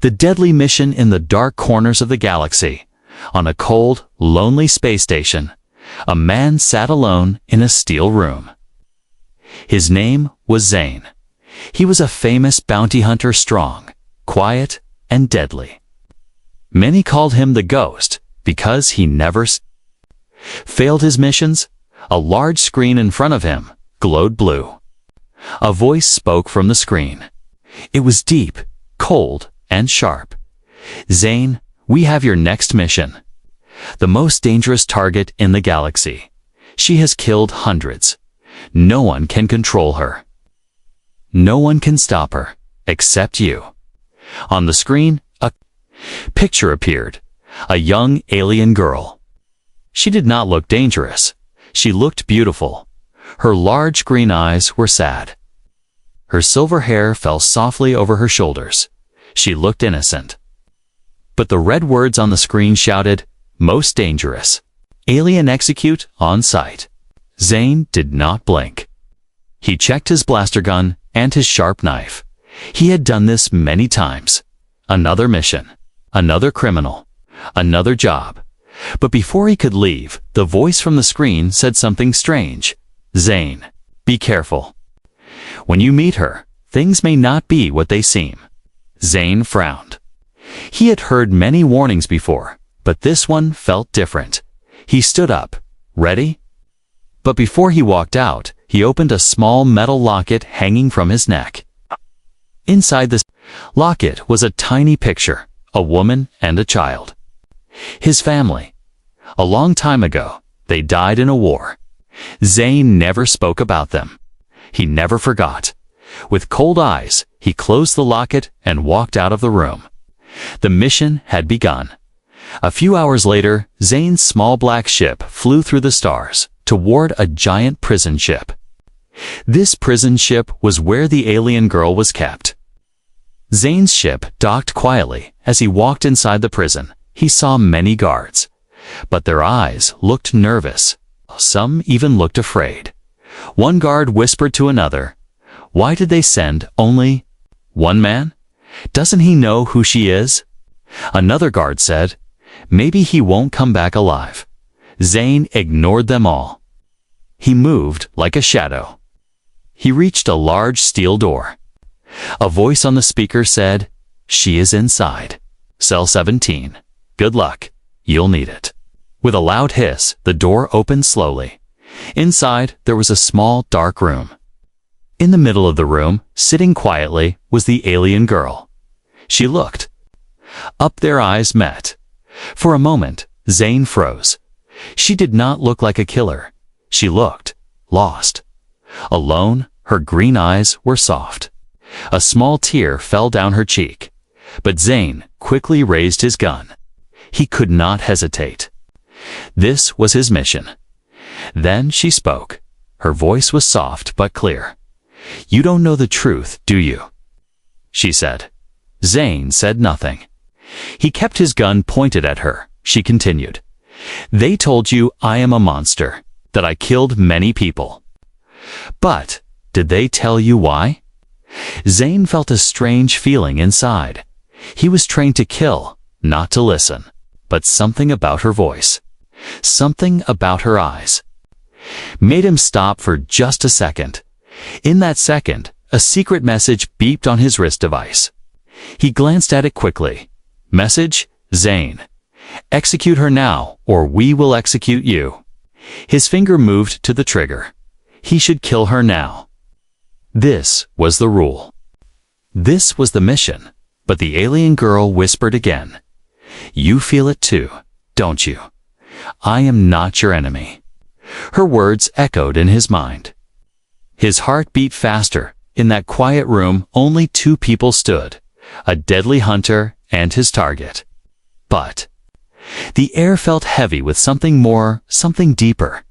The deadly mission in the dark corners of the galaxy. On a cold, lonely space station, a man sat alone in a steel room. His name was Zane. He was a famous bounty hunter, strong, quiet, and deadly. Many called him the Ghost because he never failed his missions. A large screen in front of him glowed blue. A voice spoke from the screen. It was deep, cold, and sharp. "Zane, we have your next mission. The most dangerous target in the galaxy. She has killed hundreds. No one can control her. No one can stop her, except you." On the screen, a picture appeared. A young alien girl. She did not look dangerous. She looked beautiful. Her large green eyes were sad. Her silver hair fell softly over her shoulders. She looked innocent. But the red words on the screen shouted, "Most dangerous. Alien execute on sight." Zane did not blink. He checked his blaster gun and his sharp knife. He had done this many times. Another mission. Another criminal. Another job. But before he could leave, the voice from the screen said something strange. "Zane, be careful. When you meet her, things may not be what they seem." Zane frowned. He had heard many warnings before, but this one felt different. He stood up. "Ready?" But before he walked out, he opened a small metal locket hanging from his neck. Inside this locket was a tiny picture, a woman and a child. His family. A long time ago, they died in a war. Zane never spoke about them. He never forgot. With cold eyes, he closed the locket and walked out of the room. The mission had begun. A few hours later, Zane's small black ship flew through the stars toward a giant prison ship. This prison ship was where the alien girl was kept. Zane's ship docked quietly. As he walked inside the prison, he saw many guards. But their eyes looked nervous. Some even looked afraid. One guard whispered to another, "Why did they send only one man? Doesn't he know who she is?" Another guard said, "Maybe he won't come back alive." Zane ignored them all. He moved like a shadow. He reached a large steel door. A voice on the speaker said, "She is inside. Cell 17. Good luck. You'll need it." With a loud hiss, the door opened slowly. Inside, there was a small, dark room. In the middle of the room, sitting quietly, was the alien girl. She looked up. Their eyes met. For a moment, Zane froze. She did not look like a killer. She looked lost. Alone, her green eyes were soft. A small tear fell down her cheek. But Zane quickly raised his gun. He could not hesitate. This was his mission. Then she spoke. Her voice was soft but clear. "You don't know the truth, do you?" she said. Zane said nothing. He kept his gun pointed at her. She continued, "They told you I am a monster, that I killed many people. But did they tell you why?" Zane felt a strange feeling inside. He was trained to kill, not to listen. But something about her voice, something about her eyes, made him stop for just a second. In that second, a secret message beeped on his wrist device. He glanced at it quickly. Message, Zane. Execute her now, or we will execute you. His finger moved to the trigger. He should kill her now. This was the rule. This was the mission. But the alien girl whispered again. "You feel it too, don't you? I am not your enemy." Her words echoed in his mind. His heart beat faster. In that quiet room, only two people stood, a deadly hunter and his target. But the air felt heavy with something more, something deeper.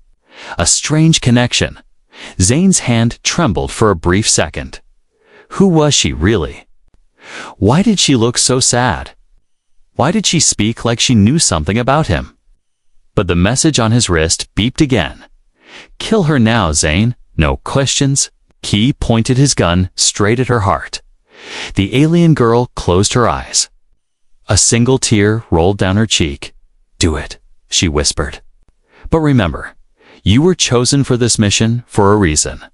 A strange connection. Zane's hand trembled for a brief second. Who was she really? Why did she look so sad? Why did she speak like she knew something about him? But the message on his wrist beeped again. "Kill her now, Zane. No questions." He pointed his gun straight at her heart. The alien girl closed her eyes. A single tear rolled down her cheek. "Do it," she whispered. "But remember, you were chosen for this mission for a reason."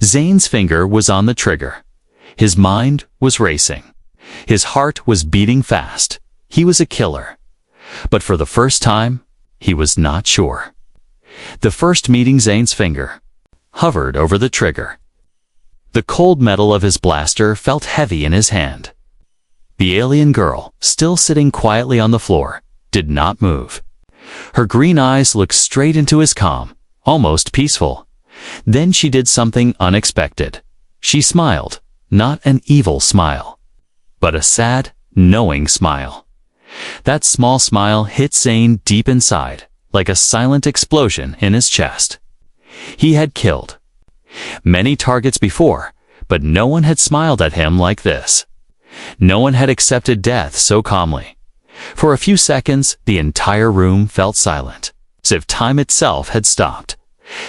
Zane's finger was on the trigger. His mind was racing. His heart was beating fast. He was a killer. But for the first time, he was not sure. The first meeting, Zane's finger hovered over the trigger. The cold metal of his blaster felt heavy in his hand. The alien girl, still sitting quietly on the floor, did not move. Her green eyes looked straight into his calm, almost peaceful. Then she did something unexpected. She smiled, not an evil smile, but a sad, knowing smile. That small smile hit Zane deep inside, like a silent explosion in his chest. He had killed many targets before, but no one had smiled at him like this. No one had accepted death so calmly. For a few seconds, the entire room felt silent, as if time itself had stopped.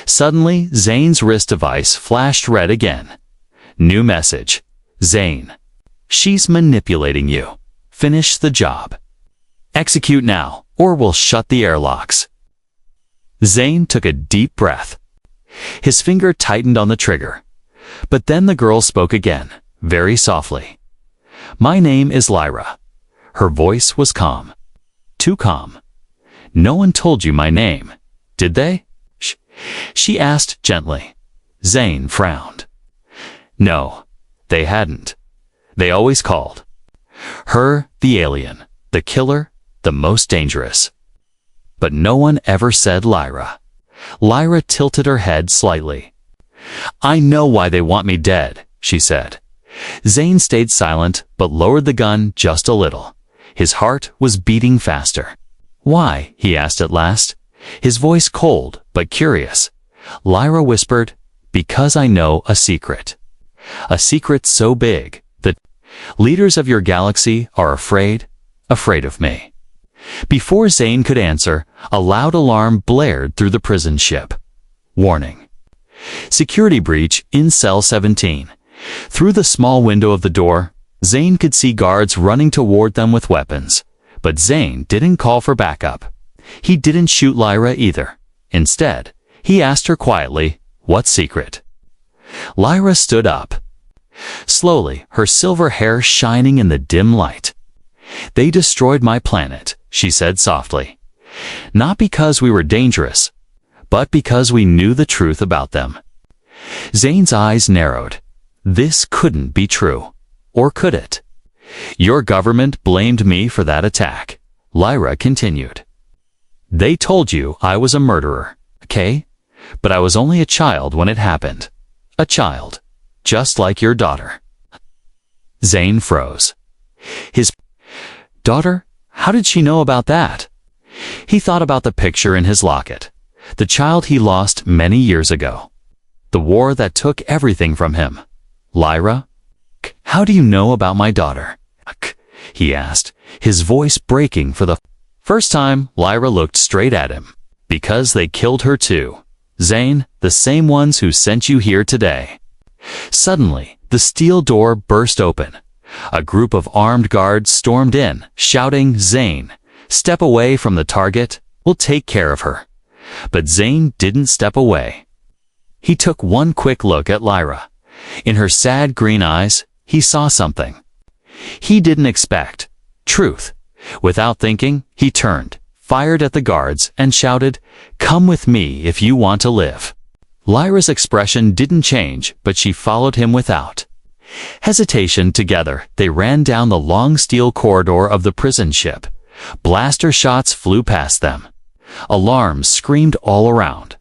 Suddenly, Zane's wrist device flashed red again. New message. Zane, she's manipulating you. Finish the job. Execute now, or we'll shut the airlocks. Zane took a deep breath. His finger tightened on the trigger. But then the girl spoke again, very softly. "My name is Lyra." Her voice was calm. Too calm. "No one told you my name, did they?" She asked gently. Zane frowned. No, they hadn't. They always called her the alien, the killer, the most dangerous. But no one ever said Lyra. Lyra tilted her head slightly. "I know why they want me dead," she said. Zane stayed silent, but lowered the gun just a little. His heart was beating faster. "Why?" he asked at last, his voice cold but curious. Lyra whispered, "Because I know a secret. A secret so big that leaders of your galaxy are afraid of me." Before Zane could answer, a loud alarm blared through the prison ship. Warning. Security breach in Cell 17. Through the small window of the door, Zane could see guards running toward them with weapons. But Zane didn't call for backup. He didn't shoot Lyra either. Instead, he asked her quietly, "What secret?" Lyra stood up. Slowly, her silver hair shining in the dim light. "They destroyed my planet," she said softly. "Not because we were dangerous, but because we knew the truth about them." Zane's eyes narrowed. This couldn't be true. Or could it? "Your government blamed me for that attack," Lyra continued. "They told you I was a murderer, okay? But I was only a child when it happened. A child. Just like your daughter." Zane froze. His daughter? How did she know about that? He thought about the picture in his locket. The child he lost many years ago. The war that took everything from him. "Lyra? How do you know about my daughter?" he asked, his voice breaking for the first time. Lyra looked straight at him. "Because they killed her too. Zane, the same ones who sent you here today." Suddenly, the steel door burst open. A group of armed guards stormed in, shouting, "Zane, step away from the target. We'll take care of her." But Zane didn't step away. He took one quick look at Lyra. In her sad green eyes, he saw something he didn't expect. Truth. Without thinking, he turned, fired at the guards, and shouted, "Come with me if you want to live." Lyra's expression didn't change, but she followed him without hesitation. Together, they ran down the long steel corridor of the prison ship. Blaster shots flew past them. Alarms screamed all around.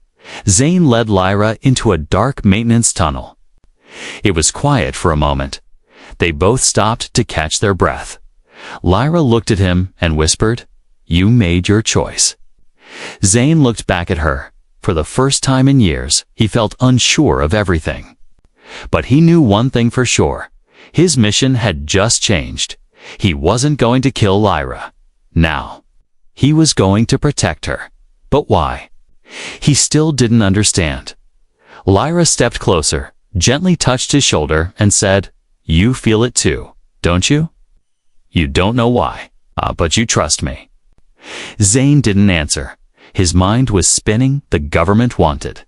Zane led Lyra into a dark maintenance tunnel. It was quiet for a moment. They both stopped to catch their breath. Lyra looked at him and whispered, "You made your choice." Zane looked back at her. For the first time in years, he felt unsure of everything. But he knew one thing for sure. His mission had just changed. He wasn't going to kill Lyra. Now, he was going to protect her. But why? He still didn't understand. Lyra stepped closer, gently touched his shoulder, and said, "You feel it too, don't you? You don't know why, But you trust me." Zane didn't answer. His mind was spinning. The government wanted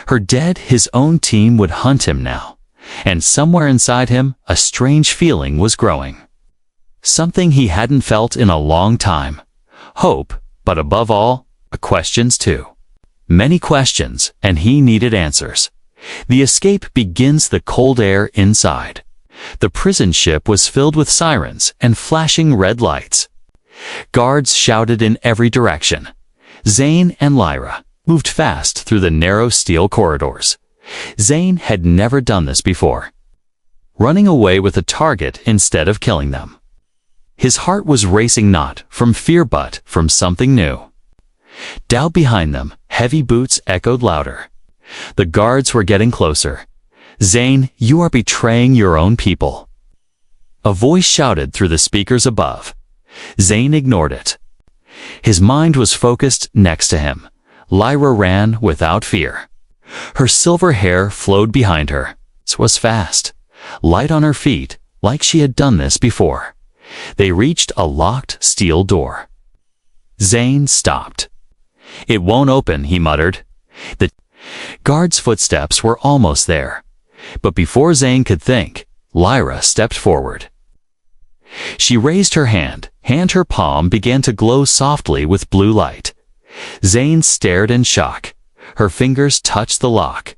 her dead. His own team would hunt him now. And somewhere inside him, a strange feeling was growing. Something he hadn't felt in a long time. Hope, but above all, questions too. Many questions, and he needed answers. The escape begins. The cold air inside. The prison ship was filled with sirens and flashing red lights. Guards shouted in every direction. Zane and Lyra moved fast through the narrow steel corridors. Zane had never done this before, running away with a target instead of killing them. His heart was racing, not from fear but from something new. Down behind them, heavy boots echoed louder. The guards were getting closer. "Zane, you are betraying your own people," a voice shouted through the speakers above. Zane ignored it. His mind was focused next to him. Lyra ran without fear. Her silver hair flowed behind her. It was fast, light on her feet, like she had done this before. They reached a locked steel door. Zane stopped. "It won't open," he muttered. The guard's footsteps were almost there. But before Zane could think, Lyra stepped forward. She raised her hand, her palm began to glow softly with blue light. Zane stared in shock. Her fingers touched the lock,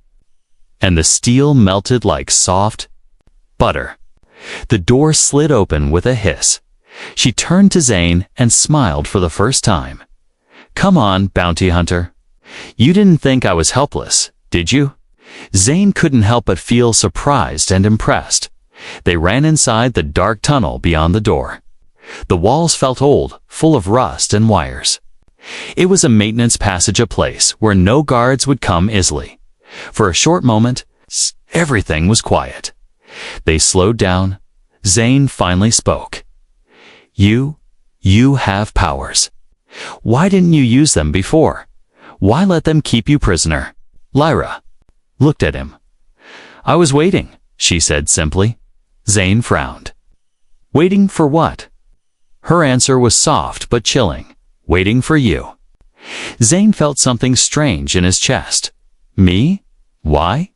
and the steel melted like soft butter. The door slid open with a hiss. She turned to Zane and smiled for the first time. "Come on, bounty hunter. You didn't think I was helpless, did you?" Zane couldn't help but feel surprised and impressed. They ran inside the dark tunnel beyond the door. The walls felt old, full of rust and wires. It was a maintenance passage, a place where no guards would come easily. For a short moment, everything was quiet. They slowed down. Zane finally spoke. You have powers. Why didn't you use them before? Why let them keep you prisoner?" Lyra looked at him. "I was waiting," she said simply. Zane frowned. "Waiting for what?" Her answer was soft but chilling. "Waiting for you." Zane felt something strange in his chest. "Me? Why?"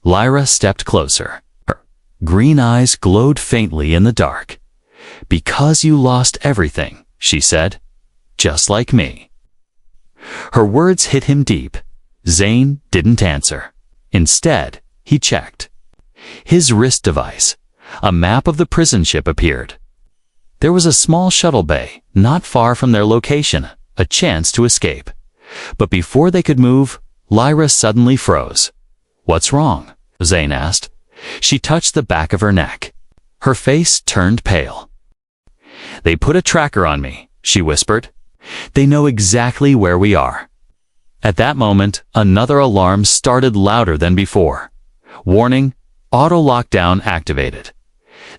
Lyra stepped closer. Her green eyes glowed faintly in the dark. "Because you lost everything," she said. "Just like me." Her words hit him deep. Zane didn't answer. Instead, he checked his wrist device. A map of the prison ship appeared. There was a small shuttle bay, not far from their location, a chance to escape. But before they could move, Lyra suddenly froze. "What's wrong?" Zane asked. She touched the back of her neck. Her face turned pale. "They put a tracker on me," she whispered. "They know exactly where we are." At that moment, another alarm started louder than before. "Warning, auto lockdown activated."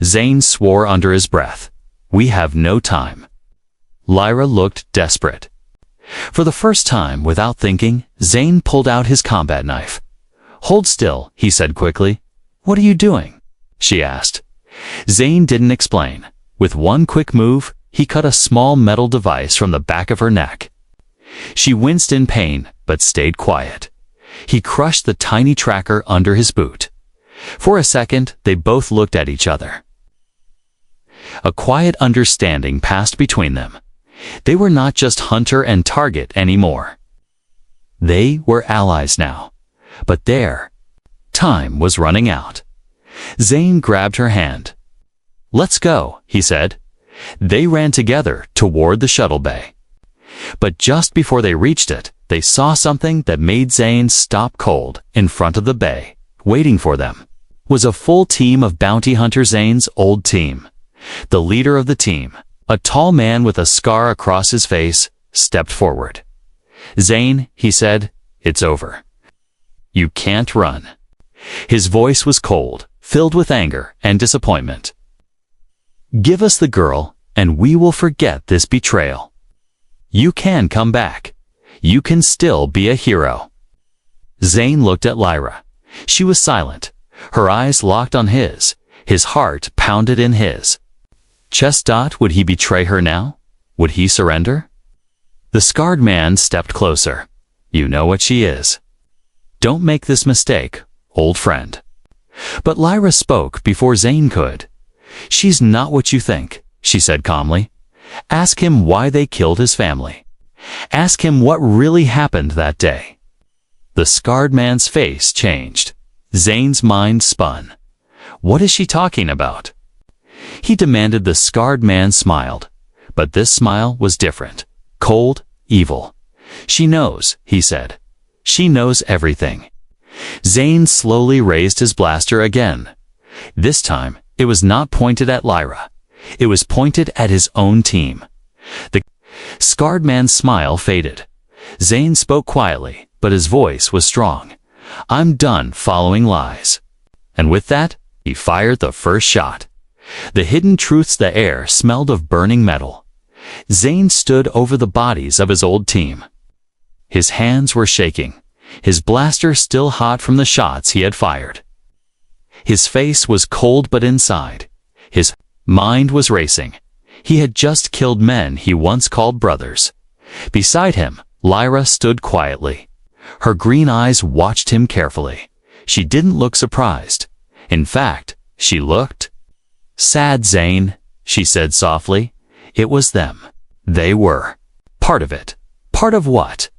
Zane swore under his breath. "We have no time." Lyra looked desperate. For the first time, without thinking, Zane pulled out his combat knife. "Hold still," he said quickly. "What are you doing?" she asked. Zane didn't explain. With one quick move, he cut a small metal device from the back of her neck. She winced in pain, but stayed quiet. He crushed the tiny tracker under his boot. For a second, they both looked at each other. A quiet understanding passed between them. They were not just hunter and target anymore. They were allies now. But their time was running out. Zane grabbed her hand. "Let's go," he said. They ran together toward the shuttle bay. But just before they reached it, they saw something that made Zane stop cold. In front of the bay, waiting for them, was a full team of bounty hunters. Zane's old team. The leader of the team, a tall man with a scar across his face, stepped forward. "Zane," he said, "it's over. You can't run." His voice was cold, filled with anger and disappointment. "Give us the girl, and we will forget this betrayal. You can come back. You can still be a hero." Zane looked at Lyra. She was silent. Her eyes locked on his. His heart pounded in his. Would he betray her now? Would he surrender? The scarred man stepped closer. You know what she is. Don't make this mistake, old friend. But Lyra spoke before Zane could. She's not what you think, she said calmly. Ask him why they killed his family. Ask him what really happened that day. The scarred man's face changed. Zane's mind spun. What is she talking about? He demanded. The scarred man smiled, but this smile was different. Cold, evil. She knows, he said. She knows everything. Zane slowly raised his blaster again. This time, it was not pointed at Lyra. It was pointed at his own team. The scarred man's smile faded. Zane spoke quietly, but his voice was strong. I'm done following lies. And with that, he fired the first shot. The hidden truths. The air smelled of burning metal. Zane stood over the bodies of his old team. His hands were shaking, his blaster still hot from the shots he had fired. His face was cold, but inside, his mind was racing. He had just killed men he once called brothers. Beside him, Lyra stood quietly. Her green eyes watched him carefully. She didn't look surprised. In fact, she looked sad. Zane, she said softly. It was them. They were part of it. Part of what?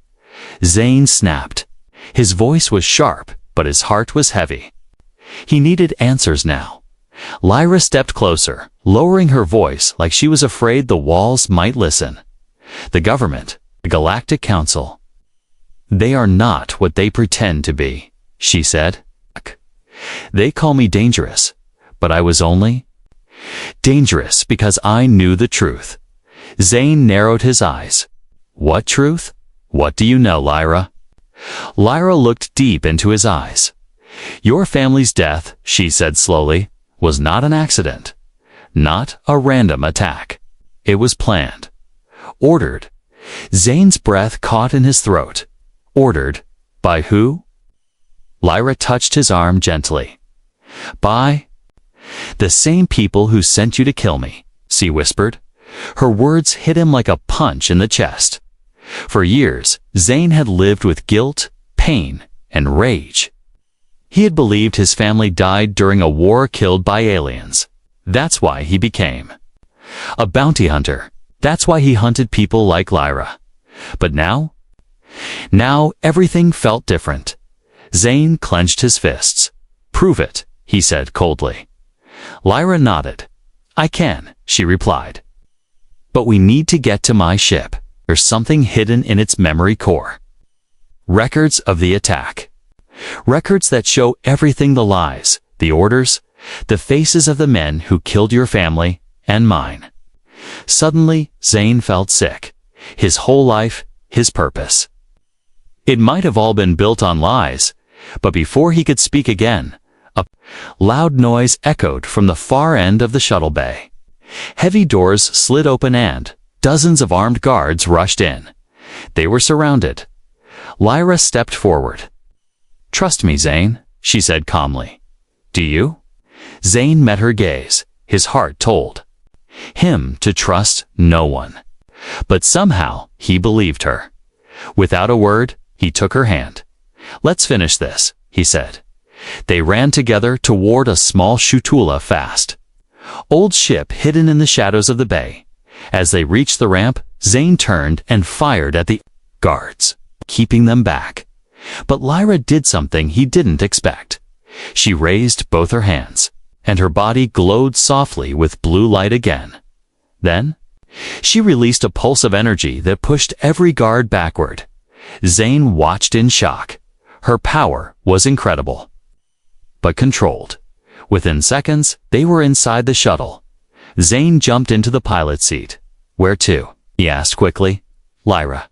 Zane snapped. His voice was sharp, but his heart was heavy. He needed answers now. Lyra stepped closer, lowering her voice like she was afraid the walls might listen. The government, the Galactic Council. They are not what they pretend to be, she said. They call me dangerous, but I was only dangerous because I knew the truth. Zane narrowed his eyes. What truth? What do you know, Lyra? Lyra looked deep into his eyes. Your family's death, she said slowly, was not an accident. Not a random attack. It was planned. Ordered. Zane's breath caught in his throat. Ordered. By who? Lyra touched his arm gently. By the same people who sent you to kill me, she whispered. Her words hit him like a punch in the chest. For years, Zane had lived with guilt, pain, and rage. He had believed his family died during a war killed by aliens. That's why he became a bounty hunter. That's why he hunted people like Lyra. But now everything felt different. Zane clenched his fists. Prove it, he said coldly. Lyra nodded. I can, she replied. But we need to get to my ship. There's something hidden in its memory core. Records of the attack. Records that show everything, the lies, the orders, the faces of the men who killed your family and mine. Suddenly, Zane felt sick. His whole life, his purpose. It might have all been built on lies, but before he could speak again, a loud noise echoed from the far end of the shuttle bay. Heavy doors slid open and dozens of armed guards rushed in. They were surrounded. Lyra stepped forward. Trust me, Zane, she said calmly. Do you? Zane met her gaze. His heart told him to trust no one. But somehow he believed her. Without a word, he took her hand. Let's finish this, he said. They ran together toward a small shutula fast. Old ship hidden in the shadows of the bay. As they reached the ramp, Zane turned and fired at the guards, keeping them back. But Lyra did something he didn't expect. She raised both her hands, and her body glowed softly with blue light again. Then, she released a pulse of energy that pushed every guard backward. Zane watched in shock. Her power was incredible, but controlled. Within seconds, they were inside the shuttle. Zane jumped into the pilot seat. Where to? He asked quickly. Lyra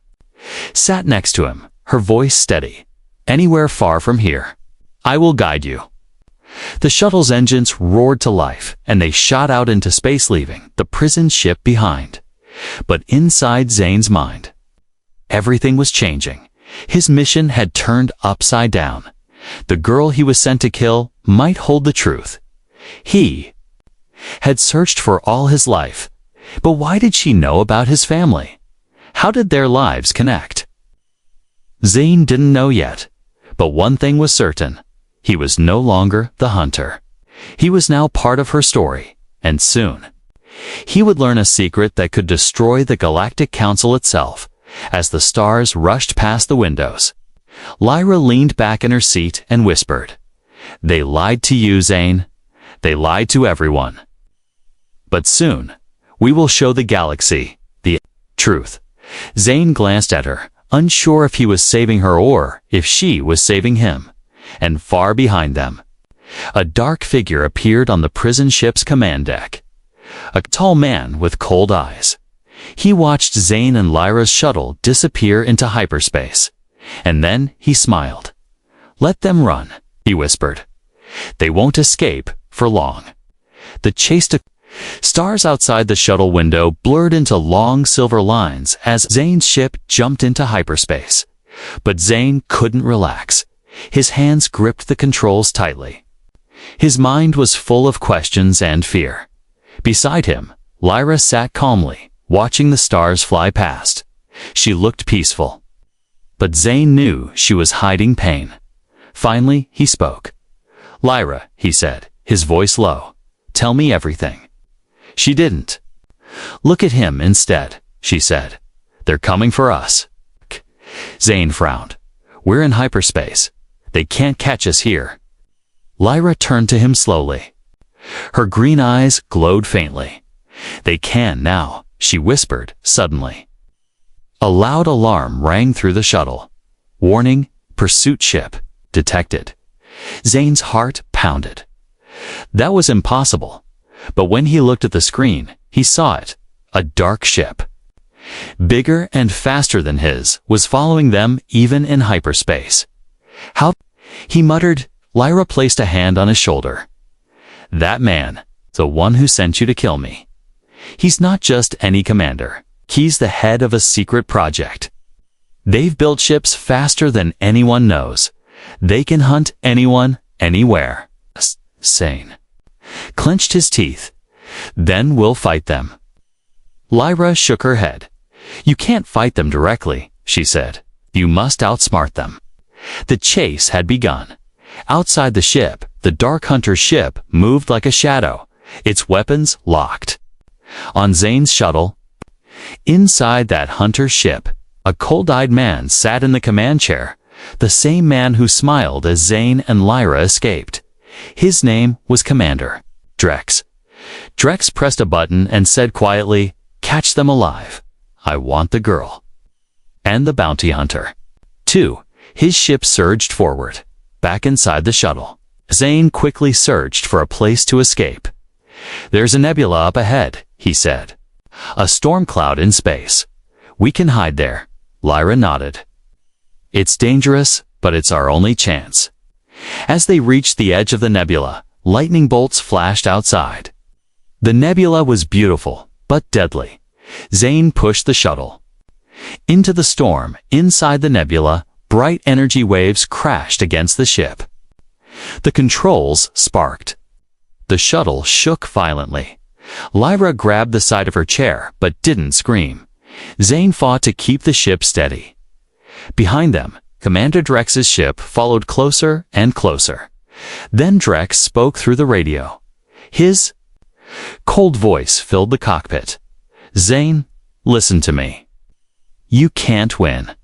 sat next to him, her voice steady. Anywhere far from here. I will guide you. The shuttle's engines roared to life, and they shot out into space, leaving the prison ship behind. But inside Zane's mind, everything was changing. His mission had turned upside down. The girl he was sent to kill might hold the truth. He had searched for all his life. But why did she know about his family? How did their lives connect? Zane didn't know yet, but one thing was certain. He was no longer the hunter. He was now part of her story, and soon he would learn a secret that could destroy the Galactic Council itself. As the stars rushed past the windows, Lyra leaned back in her seat and whispered, "They lied to you, Zane. They lied to everyone. But soon, we will show the galaxy the truth." Zane glanced at her, unsure if he was saving her or if she was saving him. And far behind them, a dark figure appeared on the prison ship's command deck. A tall man with cold eyes. He watched Zane and Lyra's shuttle disappear into hyperspace. And then he smiled. "Let them run," he whispered. "They won't escape for long." The chase to stars outside the shuttle window blurred into long silver lines as Zane's ship jumped into hyperspace. But Zane couldn't relax. His hands gripped the controls tightly. His mind was full of questions and fear. Beside him, Lyra sat calmly, watching the stars fly past. She looked peaceful. But Zane knew she was hiding pain. Finally, he spoke. "Lyra," he said, his voice low, "tell me everything." She didn't. "Look at him instead," she said. "They're coming for us." Zane frowned. "We're in hyperspace. They can't catch us here." Lyra turned to him slowly. Her green eyes glowed faintly. "They can now," she whispered suddenly. A loud alarm rang through the shuttle. "Warning, pursuit ship detected." Zane's heart pounded. That was impossible. But when he looked at the screen, he saw it. A dark ship, bigger and faster than his, was following them even in hyperspace. "How?" he muttered. Lyra placed a hand on his shoulder. "That man, the one who sent you to kill me. He's not just any commander. He's the head of a secret project. They've built ships faster than anyone knows. They can hunt anyone, anywhere." Zane clenched his teeth. "Then we'll fight them." Lyra shook her head. "You can't fight them directly," she said. "You must outsmart them." The chase had begun. Outside the ship, the Dark Hunter's ship moved like a shadow, its weapons locked. On Zane's shuttle, inside that hunter's ship, a cold-eyed man sat in the command chair, the same man who smiled as Zane and Lyra escaped. His name was Commander Drex. Drex pressed a button and said quietly, "Catch them alive. I want the girl." And the bounty hunter. 2. His ship surged forward, back inside the shuttle. Zane quickly searched for a place to escape. "There's a nebula up ahead," he said. "A storm cloud in space. We can hide there." Lyra nodded. "It's dangerous, but it's our only chance." As they reached the edge of the nebula, lightning bolts flashed outside. The nebula was beautiful, but deadly. Zane pushed the shuttle into the storm. Inside the nebula, bright energy waves crashed against the ship. The controls sparked. The shuttle shook violently. Lyra grabbed the side of her chair, but didn't scream. Zane fought to keep the ship steady. Behind them, Commander Drex's ship followed closer and closer. Then Drex spoke through the radio. His cold voice filled the cockpit. "Zane, listen to me. You can't win.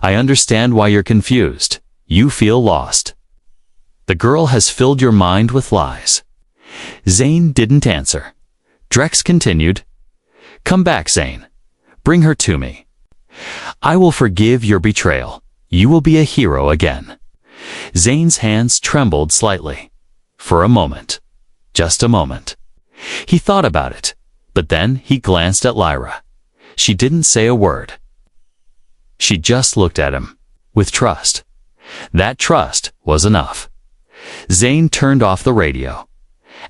I understand why you're confused. You feel lost. The girl has filled your mind with lies." Zane didn't answer. Drex continued, "Come back, Zane. Bring her to me. I will forgive your betrayal. You will be a hero again." Zane's hands trembled slightly. For a moment. Just a moment. He thought about it, but then he glanced at Lyra. She didn't say a word. She just looked at him, with trust. That trust was enough. Zane turned off the radio.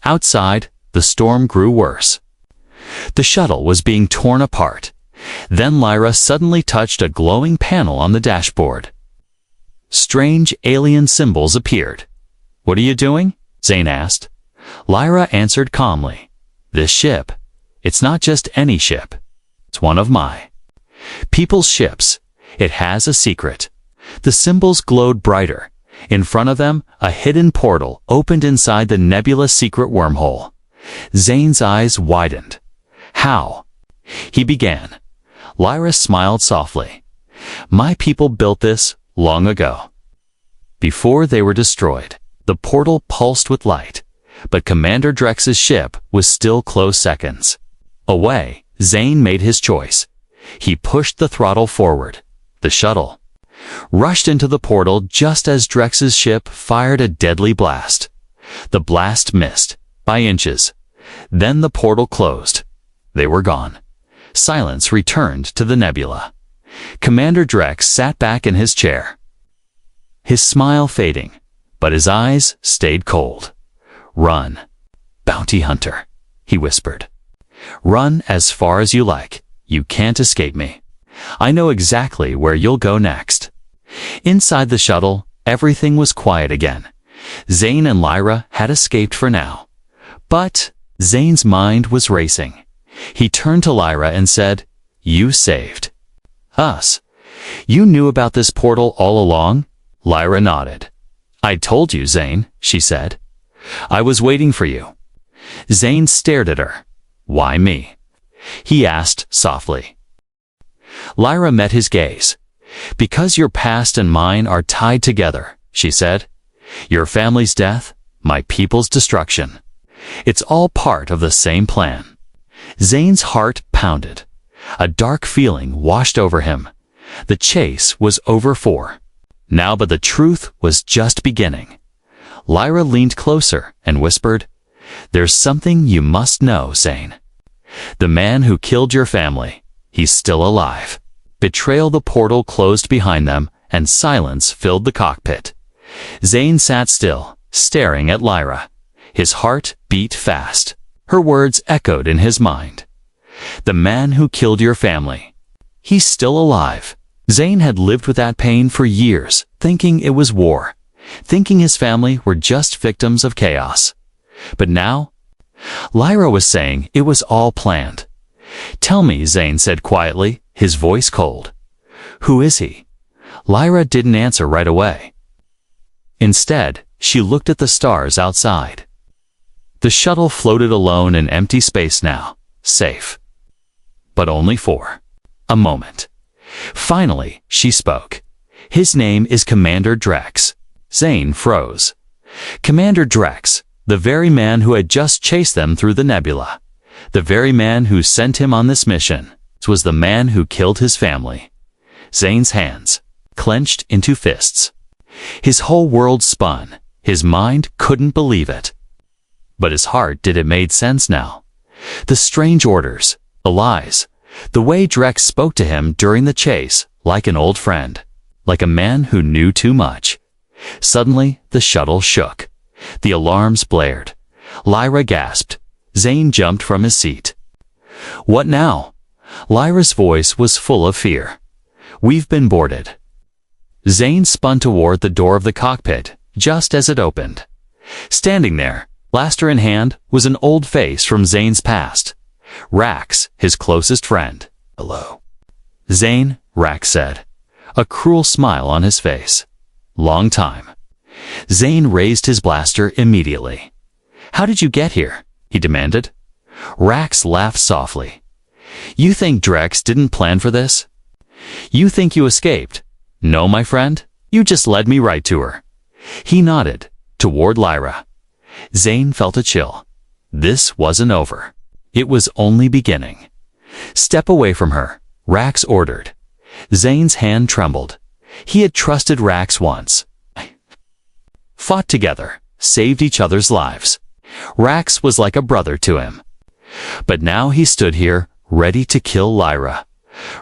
Outside, the storm grew worse. The shuttle was being torn apart. Then Lyra suddenly touched a glowing panel on the dashboard. Strange alien symbols appeared. "What are you doing?" Zane asked. Lyra answered calmly. This ship, it's not just any ship. It's one of my people's ships. It has a secret. The symbols glowed brighter. In front of them, a hidden portal opened inside the nebula's secret wormhole. Zane's eyes widened. How? He began. Lyra smiled softly. My people built this long ago. Before they were destroyed, the portal pulsed with light, but Commander Drex's ship was still close seconds away. Zane made his choice. He pushed the throttle forward. The shuttle rushed into the portal just as Drex's ship fired a deadly blast. The blast missed by inches. Then the portal closed. They were gone. Silence returned to the nebula. Commander Drex sat back in his chair, his smile fading, but his eyes stayed cold. Run, bounty hunter, he whispered. Run as far as you like. You can't escape me. I know exactly where you'll go next. Inside the shuttle, everything was quiet again. Zane and Lyra had escaped for now. But Zane's mind was racing. He turned to Lyra and said, You saved us. You knew about this portal all along? Lyra nodded. I told you, Zane, she said. I was waiting for you. Zane stared at her. Why me? He asked softly. Lyra met his gaze. Because your past and mine are tied together, she said. Your family's death, my people's destruction. It's all part of the same plan. Zane's heart pounded. A dark feeling washed over him. The chase was over for now, but the truth was just beginning. Lyra leaned closer and whispered, There's something you must know, Zane. The man who killed your family, he's still alive. Betrayal. The portal closed behind them, and silence filled the cockpit. Zane sat still, staring at Lyra. His heart beat fast. Her words echoed in his mind. The man who killed your family, he's still alive. Zane had lived with that pain for years, thinking it was war, thinking his family were just victims of chaos. But now, Lyra was saying it was all planned. Tell me, Zane said quietly, his voice cold. Who is he? Lyra didn't answer right away. Instead, she looked at the stars outside. The shuttle floated alone in empty space now, safe. But only for a moment. Finally, she spoke. His name is Commander Drex. Zane froze. Commander Drex, the very man who had just chased them through the nebula. The very man who sent him on this mission. This was the man who killed his family. Zane's hands clenched into fists. His whole world spun. His mind couldn't believe it. But his heart did. It made sense now. The strange orders, the lies, the way Drex spoke to him during the chase, like an old friend, like a man who knew too much. Suddenly, the shuttle shook. The alarms blared. Lyra gasped. Zane jumped from his seat. What now? Lyra's voice was full of fear. We've been boarded. Zane spun toward the door of the cockpit, just as it opened. Standing there, blaster in hand, was an old face from Zane's past. Rax, his closest friend. Hello. Zane, Rax said, a cruel smile on his face. Long time. Zane raised his blaster immediately. How did you get here? He demanded. Rax laughed softly. You think Drex didn't plan for this? You think you escaped? No, my friend. You just led me right to her. He nodded, toward Lyra. Zane felt a chill. This wasn't over. It was only beginning. Step away from her, Rax ordered. Zane's hand trembled. He had trusted Rax once. Fought together, saved each other's lives. Rax was like a brother to him. But now he stood here, ready to kill Lyra,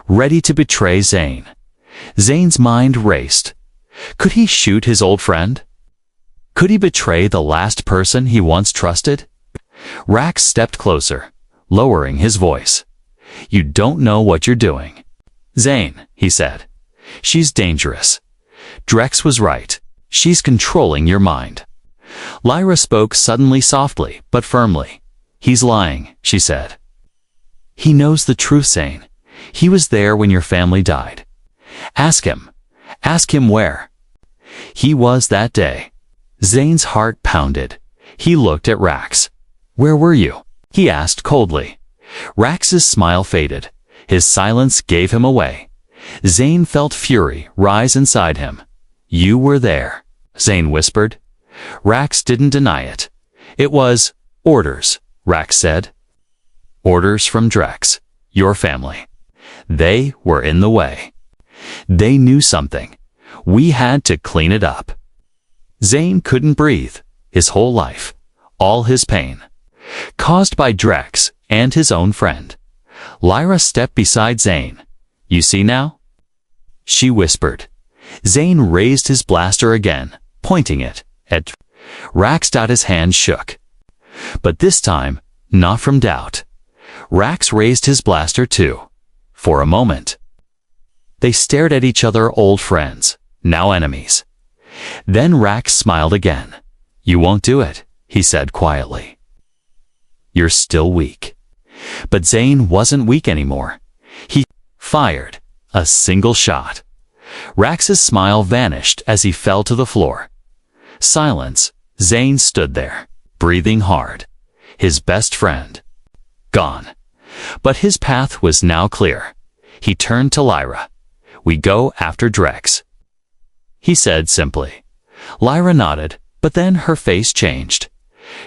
ready to betray Zane. Zane's mind raced. Could he shoot his old friend? Could he betray the last person he once trusted? Rax stepped closer, lowering his voice. You don't know what you're doing. Zane, he said. She's dangerous. Drex was right. She's controlling your mind. Lyra spoke suddenly softly, but firmly. He's lying, she said. He knows the truth, Zane. He was there when your family died. Ask him. Ask him where. He was that day. Zane's heart pounded. He looked at Rax. Where were you? He asked coldly. Rax's smile faded. His silence gave him away. Zane felt fury rise inside him. You were there, Zane whispered. Rax didn't deny it. It was orders, Rax said. Orders from Drex, your family. They were in the way. They knew something. We had to clean it up. Zane couldn't breathe. His whole life, all his pain, caused by Drex and his own friend. Lyra stepped beside Zane. You see now? She whispered. Zane raised his blaster again, pointing it at Rax. His hand shook. But this time, not from doubt. Rax raised his blaster too. For a moment. They stared at each other, old friends, now enemies. Then Rax smiled again. You won't do it, he said quietly. You're still weak. But Zane wasn't weak anymore. He fired a single shot. Rax's smile vanished as he fell to the floor. Silence. Zane stood there, breathing hard. His best friend. Gone. But his path was now clear. He turned to Lyra. We go after Drex, he said simply. Lyra nodded, but then her face changed.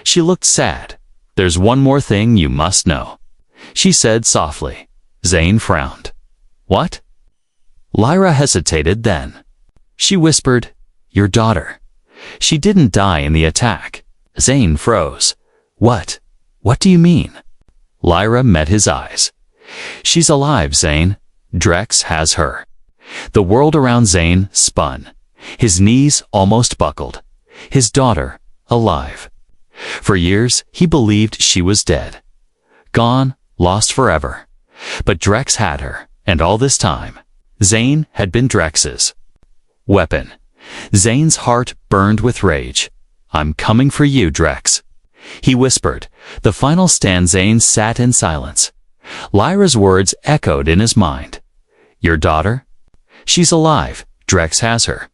She looked sad. There's one more thing you must know, she said softly. Zane frowned. What? Lyra hesitated then. She whispered, your daughter. She didn't die in the attack. Zane froze. What? What do you mean? Lyra met his eyes. She's alive, Zane. Drex has her. The world around Zane spun. His knees almost buckled. His daughter, alive. For years, he believed she was dead. Gone, lost forever. But Drex had her, and all this time, Zane had been Drex's weapon. Zane's heart burned with rage. I'm coming for you, Drex, he whispered. The final stand. Zane sat in silence. Lyra's words echoed in his mind. Your daughter? She's alive. Drex has her.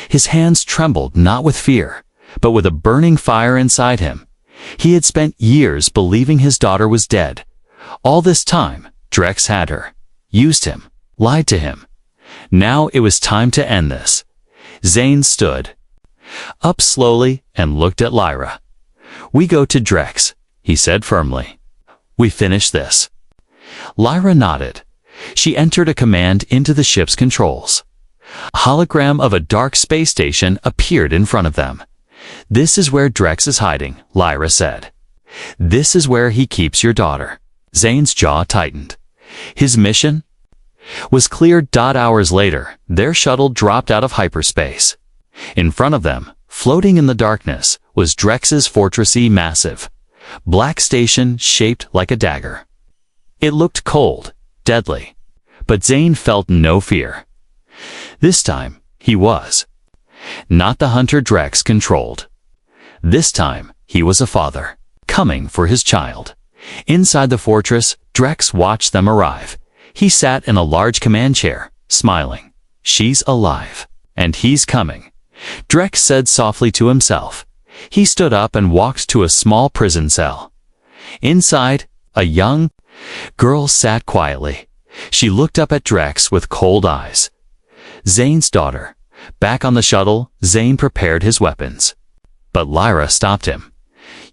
His hands trembled not with fear, but with a burning fire inside him. He had spent years believing his daughter was dead. All this time, Drex had her, used him, lied to him. Now it was time to end this. Zane stood up slowly and looked at Lyra. We go to Drex, he said firmly. We finish this. Lyra nodded. She entered a command into the ship's controls. A hologram of a dark space station appeared in front of them. This is where Drex is hiding, Lyra said. This is where he keeps your daughter. Zane's jaw tightened. His mission was clear. Hours later, their shuttle dropped out of hyperspace. In front of them, floating in the darkness, was Drex's fortressy, massive, black station shaped like a dagger. It looked cold, deadly, but Zane felt no fear. This time, he was not the hunter Drex controlled. This time, he was a father, coming for his child. Inside the fortress, Drex watched them arrive. He sat in a large command chair, smiling. She's alive, and he's coming, Drex said softly to himself. He stood up and walked to a small prison cell. Inside, a young girl sat quietly. She looked up at Drex with cold eyes. Zane's daughter. Back on the shuttle, Zane prepared his weapons. But Lyra stopped him.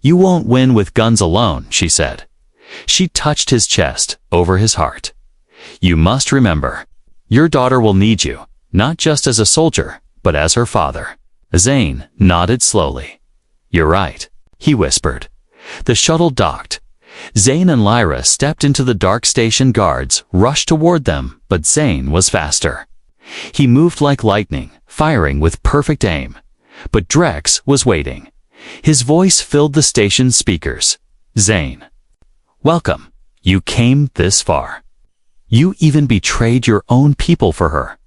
You won't win with guns alone, she said. She touched his chest, over his heart. You must remember, your daughter will need you, not just as a soldier, but as her father. Zane nodded slowly. You're right, he whispered. The shuttle docked. Zane and Lyra stepped into the dark station. Guards rushed toward them, but Zane was faster. He moved like lightning, firing with perfect aim. But Drex was waiting. His voice filled the station's speakers. Zane. Welcome. You came this far. You even betrayed your own people for her.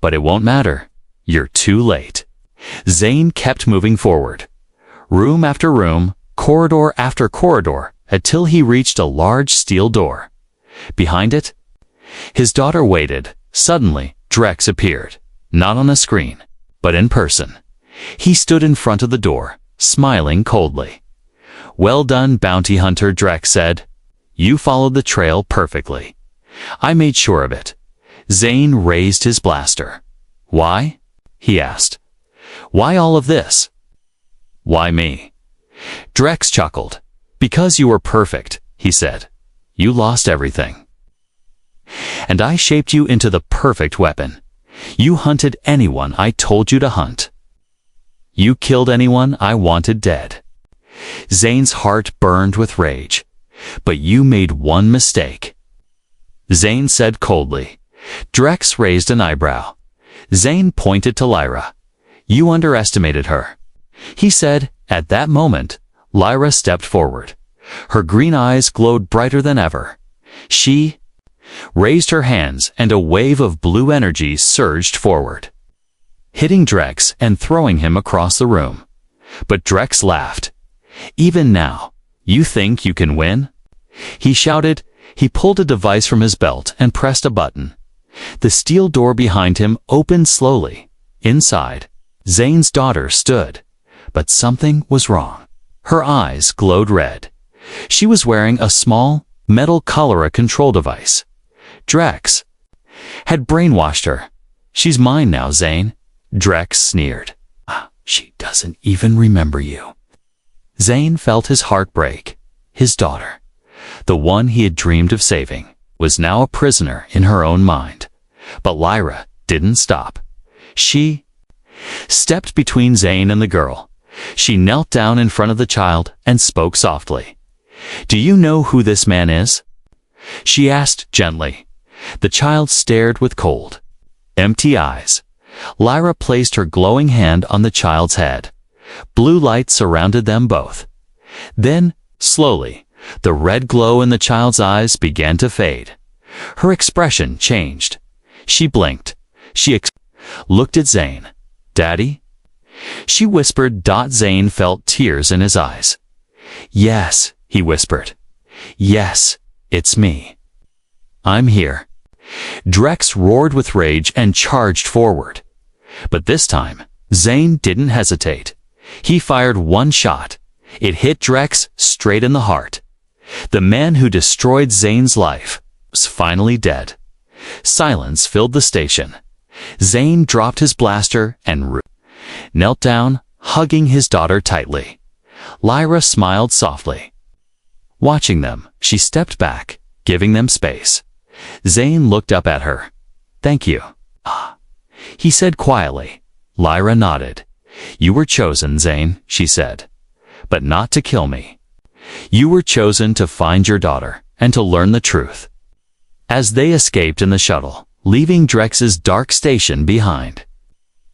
But it won't matter. You're too late. Zane kept moving forward. Room after room, corridor after corridor, until he reached a large steel door. Behind it, his daughter waited. Suddenly, Drex appeared, not on a screen, but in person. He stood in front of the door, smiling coldly. "Well done, bounty hunter," Drex said. "You followed the trail perfectly. I made sure of it." Zane raised his blaster. "Why?" he asked. "Why all of this?" "Why me?" Drex chuckled. "Because you were perfect," he said. "You lost everything. And I shaped you into the perfect weapon. You hunted anyone I told you to hunt. You killed anyone I wanted dead." Zane's heart burned with rage. "But you made one mistake," Zane said coldly. Drex raised an eyebrow. Zane pointed to Lyra. "You underestimated her," he said. At that moment, Lyra stepped forward. Her green eyes glowed brighter than ever. She raised her hands, and a wave of blue energy surged forward, hitting Drex and throwing him across the room. But Drex laughed. "Even now, you think you can win?" he shouted. He pulled a device from his belt and pressed a button. The steel door behind him opened slowly. Inside, Zane's daughter stood. But something was wrong. Her eyes glowed red. She was wearing a small, metal cholera control device. Drex had brainwashed her. "She's mine now, Zane," Drex sneered. "She doesn't even remember you." Zane felt his heart break. His daughter, the one he had dreamed of saving, was now a prisoner in her own mind. But Lyra didn't stop. She stepped between Zane and the girl. She knelt down in front of the child and spoke softly. "Do you know who this man is?" she asked gently. The child stared with cold, empty eyes. Lyra placed her glowing hand on the child's head. Blue light surrounded them both. Then, slowly, the red glow in the child's eyes began to fade. Her expression changed. She blinked. She looked at Zane. "Daddy?" she whispered. Zane felt tears in his eyes. "Yes," he whispered. "Yes, it's me. I'm here." Drex roared with rage and charged forward. But this time, Zane didn't hesitate. He fired one shot. It hit Drex straight in the heart. The man who destroyed Zane's life was finally dead. Silence filled the station. Zane dropped his blaster and knelt down, hugging his daughter tightly. Lyra smiled softly. Watching them, she stepped back, giving them space. Zane looked up at her. "Thank you," he said quietly. Lyra nodded. "You were chosen, Zane," she said, "but not to kill me. You were chosen to find your daughter and to learn the truth." As they escaped in the shuttle, leaving Drex's dark station behind,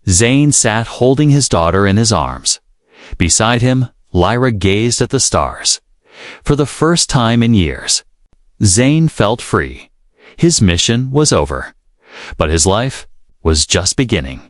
Zane sat holding his daughter in his arms. Beside him, Lyra gazed at the stars. For the first time in years, Zane felt free. His mission was over, but his life was just beginning.